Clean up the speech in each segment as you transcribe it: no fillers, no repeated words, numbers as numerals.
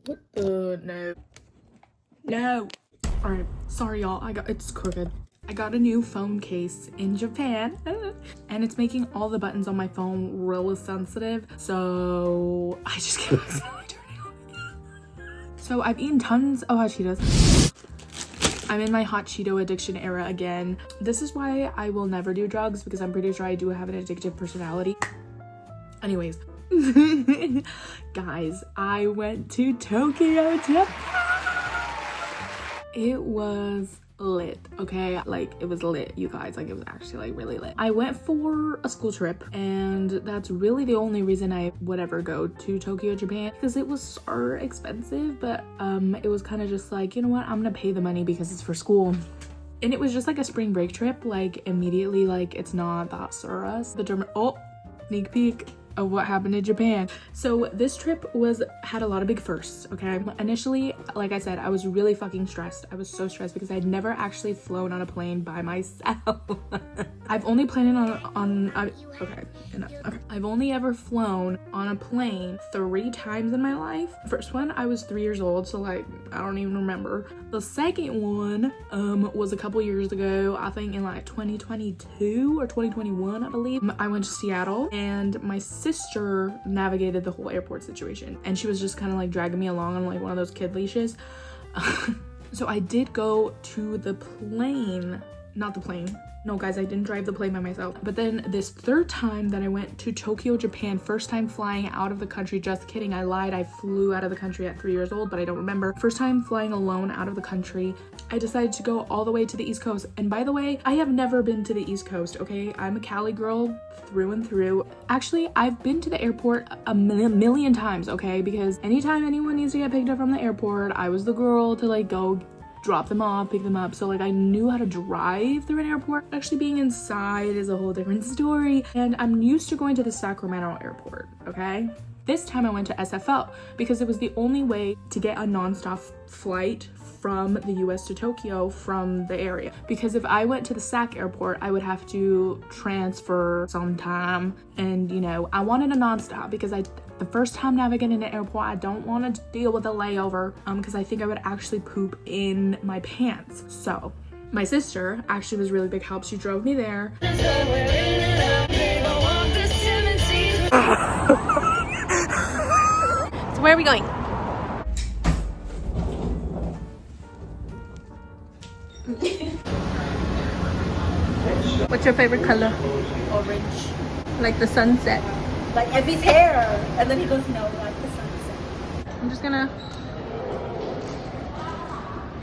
What the? No. No. Alright, sorry y'all, it's crooked. I got a new phone case in Japan and it's making all the buttons on my phone really sensitive. So I just can't accidentally turn it on again. So I've eaten tons of hot Cheetos. I'm in my hot Cheeto addiction era again. This is why I will never do drugs, because I'm pretty sure I do have an addictive personality. Anyways, guys, I went to Tokyo, Japan. It was lit, okay? Like, it was lit, you guys. Like, it was actually like really lit. I went for a school trip, and that's really the only reason I would ever go to Tokyo, Japan, because it was so expensive. But it was kind of just like, you know what, I'm gonna pay the money because it's for school. And it was just like a spring break trip. Like, immediately, like, it's not that serious. Oh, sneak peek of what happened in Japan. So this trip had a lot of big firsts, okay? Initially, like I said, I was really fucking stressed. I was so stressed because I'd never actually flown on a plane by myself. I've only planned I've only ever flown on a plane 3 times in my life. First one, I was 3 years old, so like, I don't even remember. The second one was a couple years ago, I think in like 2022 or 2021, I believe. I went to Seattle, and my sister navigated the whole airport situation, and she was just kind of like dragging me along on like one of those kid leashes. So I did go to the plane, not the plane. No, guys, I didn't drive the plane by myself. But then this third time that I went to Tokyo, Japan, first time flying out of the country, just kidding, I lied. I flew out of the country at 3 years old, but I don't remember. First time flying alone out of the country, I decided to go all the way to the East Coast. And by the way, I have never been to the East Coast, okay? I'm a Cali girl through and through. Actually, I've been to the airport a million times, okay? Because anytime anyone needs to get picked up from the airport, I was the girl to like go drop them off, pick them up. So like, I knew how to drive through an airport. Actually being inside is a whole different story. And I'm used to going to the Sacramento airport, okay? This time I went to SFO because it was the only way to get a nonstop flight from the US to Tokyo from the area. Because if I went to the SAC airport, I would have to transfer sometime. And you know, I wanted a nonstop because the first time navigating an airport, I don't want to deal with a layover because I think I would actually poop in my pants. So my sister actually was really big help. She drove me there. So where are we going? What's your favorite color? Orange. Like the sunset. Like Evie's hair. And then he goes, no, like the sunset. I'm just gonna...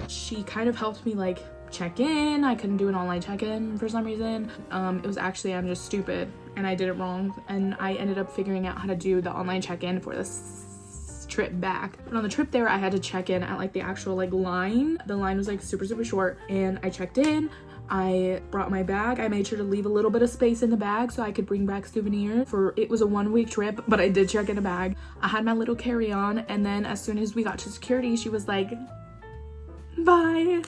She kind of helped me like check in. I couldn't do an online check-in for some reason. It was actually, I'm just stupid and I did it wrong. And I ended up figuring out how to do the online check-in for this trip back. But on the trip there, I had to check in at like the actual like line. The line was like super short, and I checked in. I brought my bag. I made sure to leave a little bit of space in the bag so I could bring back souvenirs. It was a 1-week trip, but I did check in a bag. I had my little carry-on, and then as soon as we got to security, she was like, bye.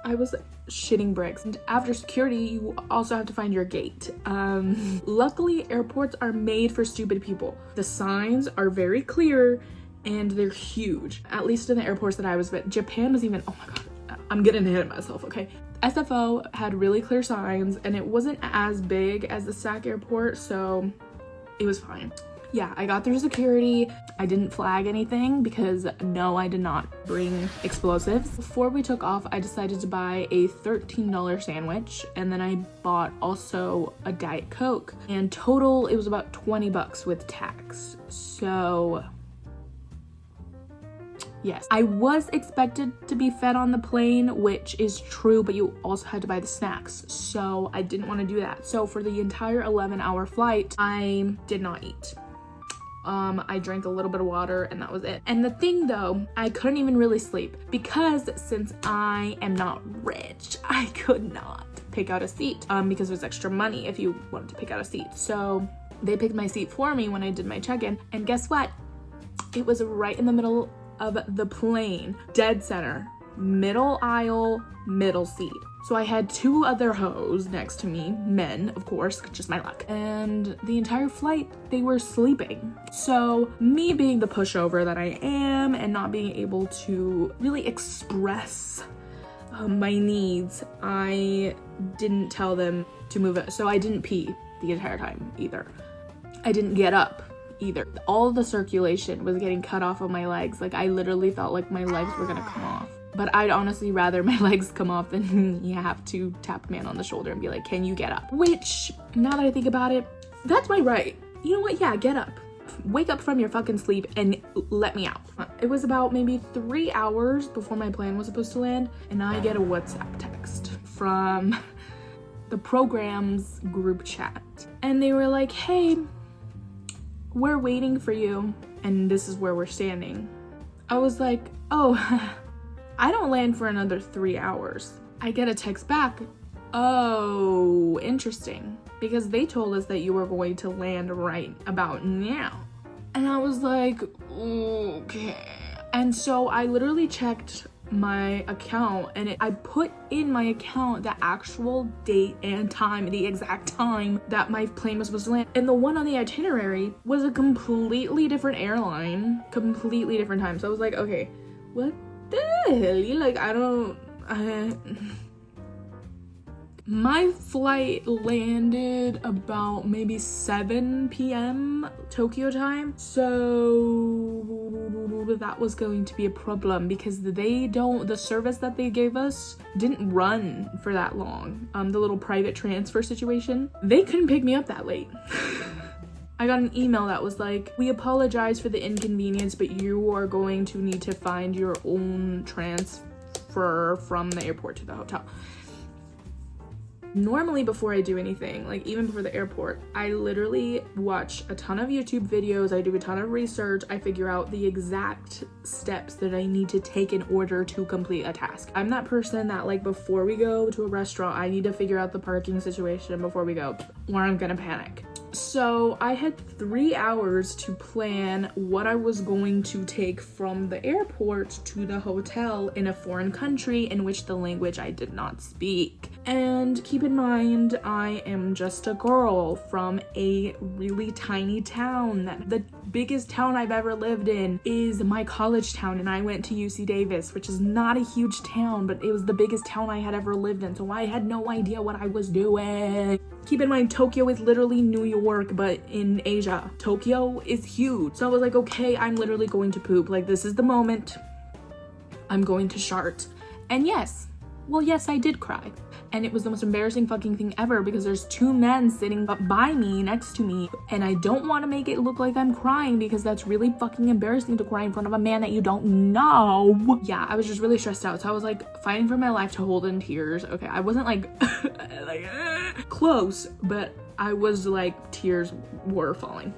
I was shitting bricks. And after security, you also have to find your gate. Luckily, airports are made for stupid people. The signs are very clear and they're huge, at least in the airports that I was at. Japan was even, oh my god, I'm getting ahead of myself, okay? SFO had really clear signs and it wasn't as big as the SAC airport, so it was fine. Yeah, I got through security. I didn't flag anything because no, I did not bring explosives. Before we took off, I decided to buy a $13 sandwich, and then I bought also a Diet Coke, and total it was about 20 bucks with tax. So yes, I was expected to be fed on the plane, which is true, but you also had to buy the snacks. So I didn't want to do that. So for the entire 11-hour flight, I did not eat. I drank a little bit of water and that was it. And the thing though, I couldn't even really sleep because since I am not rich, I could not pick out a seat because there's extra money if you wanted to pick out a seat. So they picked my seat for me when I did my check-in, and guess what? It was right in the middle of the plane, dead center, middle aisle, middle seat. So I had 2 other hoes next to me, men, of course, just my luck. And the entire flight, they were sleeping. So me being the pushover that I am and not being able to really express my needs, I didn't tell them to move it. So I didn't pee the entire time either. I didn't get up either. All the circulation was getting cut off of my legs. Like I literally felt like my legs were gonna come off. But I'd honestly rather my legs come off than you have to tap a man on the shoulder and be like, can you get up? Which, now that I think about it, that's my right. You know what? Yeah, get up. Wake up from your fucking sleep and let me out. It was about maybe 3 hours before my plane was supposed to land, and I get a WhatsApp text from the program's group chat. And they were like, hey, we're waiting for you, and this is where we're standing. I was like, oh, I don't land for another 3 hours. I get a text back, oh, interesting, because they told us that you were going to land right about now. And I was like, okay. And so I literally checked my account, and I put in my account the actual date and time, the exact time that my plane was supposed to land. And the one on the itinerary was a completely different airline, completely different time. So I was like, okay, what the hell? Like, my flight landed about maybe 7 p.m. Tokyo time, so that was going to be a problem because the service that they gave us didn't run for that long. The little private transfer situation, they couldn't pick me up that late. I got an email that was like, we apologize for the inconvenience, but you are going to need to find your own transfer from the airport to the hotel. Normally before I do anything, like even before the airport, I literally watch a ton of YouTube videos, I do a ton of research, I figure out the exact steps that I need to take in order to complete a task. I'm that person that like before we go to a restaurant, I need to figure out the parking situation before we go, or I'm gonna panic. So I had 3 hours to plan what I was going to take from the airport to the hotel in a foreign country in which the language I did not speak. And keep in mind, I am just a girl from a really tiny town. The biggest town I've ever lived in is my college town, and I went to UC Davis, which is not a huge town, but it was the biggest town I had ever lived in, so I had no idea what I was doing. Keep in mind, Tokyo is literally New York, but in Asia. Tokyo is huge. So I was like, okay, I'm literally going to poop. Like, this is the moment. I'm going to shart. And yes, I did cry. And it was the most embarrassing fucking thing ever because there's 2 men sitting by me, next to me, and I don't want to make it look like I'm crying because that's really fucking embarrassing to cry in front of a man that you don't know. Yeah, I was just really stressed out. So I was like fighting for my life to hold in tears. Okay, I wasn't like, close, but I was like, tears were falling.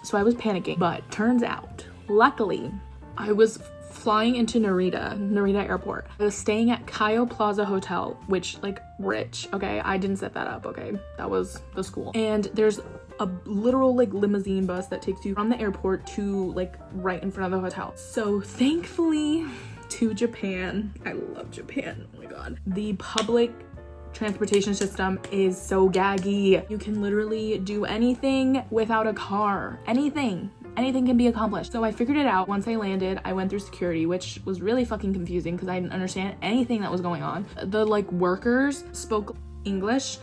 So I was panicking, but turns out, luckily, I was flying into Narita Airport. I was staying at Kaio Plaza Hotel, which, like, rich, okay? I didn't set that up, okay? That was the school. And there's a literal, like, limousine bus that takes you from the airport to, like, right in front of the hotel. So, thankfully, to Japan, I love Japan, oh my god. The public transportation system is so gaggy. You can literally do anything without a car. Anything can be accomplished. So I figured it out. Once I landed, I went through security, which was really fucking confusing because I didn't understand anything that was going on. The like workers spoke English,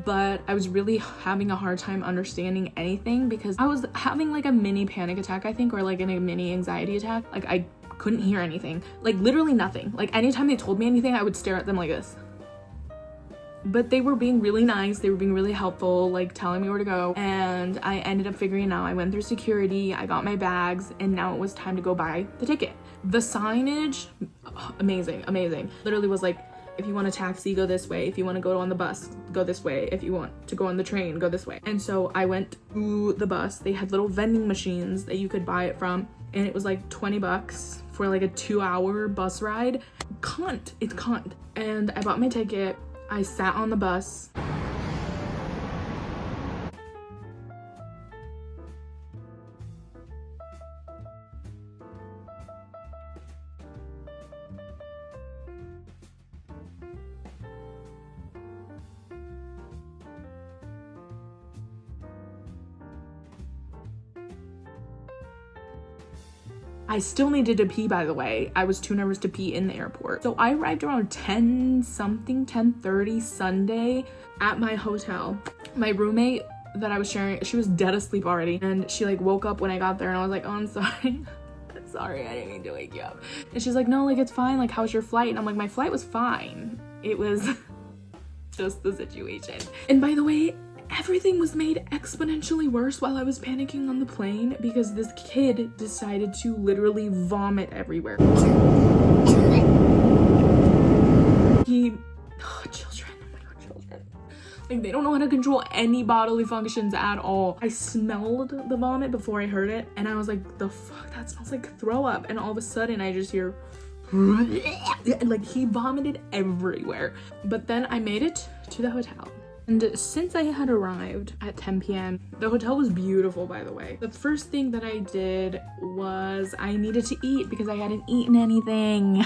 but I was really having a hard time understanding anything because I was having like a mini panic attack, I think, or like a mini anxiety attack. Like I couldn't hear anything, like literally nothing. Like anytime they told me anything, I would stare at them like this. But they were being really nice, they were being really helpful, like telling me where to go, and I ended up figuring it out. I went through security, I got my bags, and now it was time to go buy the ticket. The signage, amazing. Literally was like, if you want a taxi, go this way. If you want to go on the bus, go this way. If you want to go on the train, go this way. And so I went to the bus. They had little vending machines that you could buy it from, and it was like $20 for like a 2-hour bus ride. It's cunt. And I bought my ticket. I sat on the bus. I still needed to pee, by the way. I was too nervous to pee in the airport. So I arrived around 10:30 Sunday at my hotel. My roommate that I was sharing, she was dead asleep already. And she like woke up when I got there and I was like, oh, I'm sorry. I'm sorry, I didn't mean to wake you up. And she's like, no, like it's fine. Like, how's your flight? And I'm like, my flight was fine. It was just the situation. And by the way, everything was made exponentially worse while I was panicking on the plane because this kid decided to literally vomit everywhere. Children, oh my god, children. Like, they don't know how to control any bodily functions at all. I smelled the vomit before I heard it, and I was like, the fuck, that smells like throw up. And all of a sudden, I just hear, like, he vomited everywhere. But then I made it to the hotel. And since I had arrived at 10 p.m., the hotel was beautiful, by the way. The first thing that I did was I needed to eat because I hadn't eaten anything.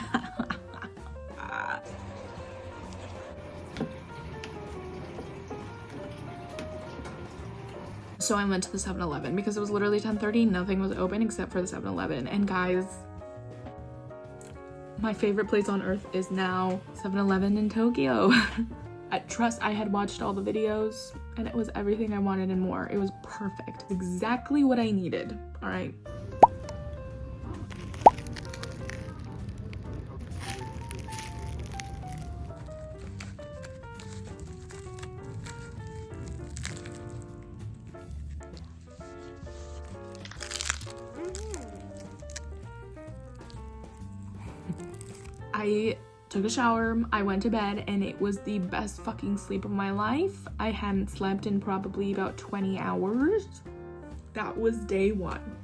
So I went to the 7-Eleven because it was literally 10:30. Nothing was open except for the 7-Eleven. And guys, my favorite place on earth is now 7-Eleven in Tokyo. I had watched all the videos and it was everything I wanted and more. It was perfect. Exactly what I needed. All right. I took a shower, I went to bed, and it was the best fucking sleep of my life. I hadn't slept in probably about 20 hours. That was day one.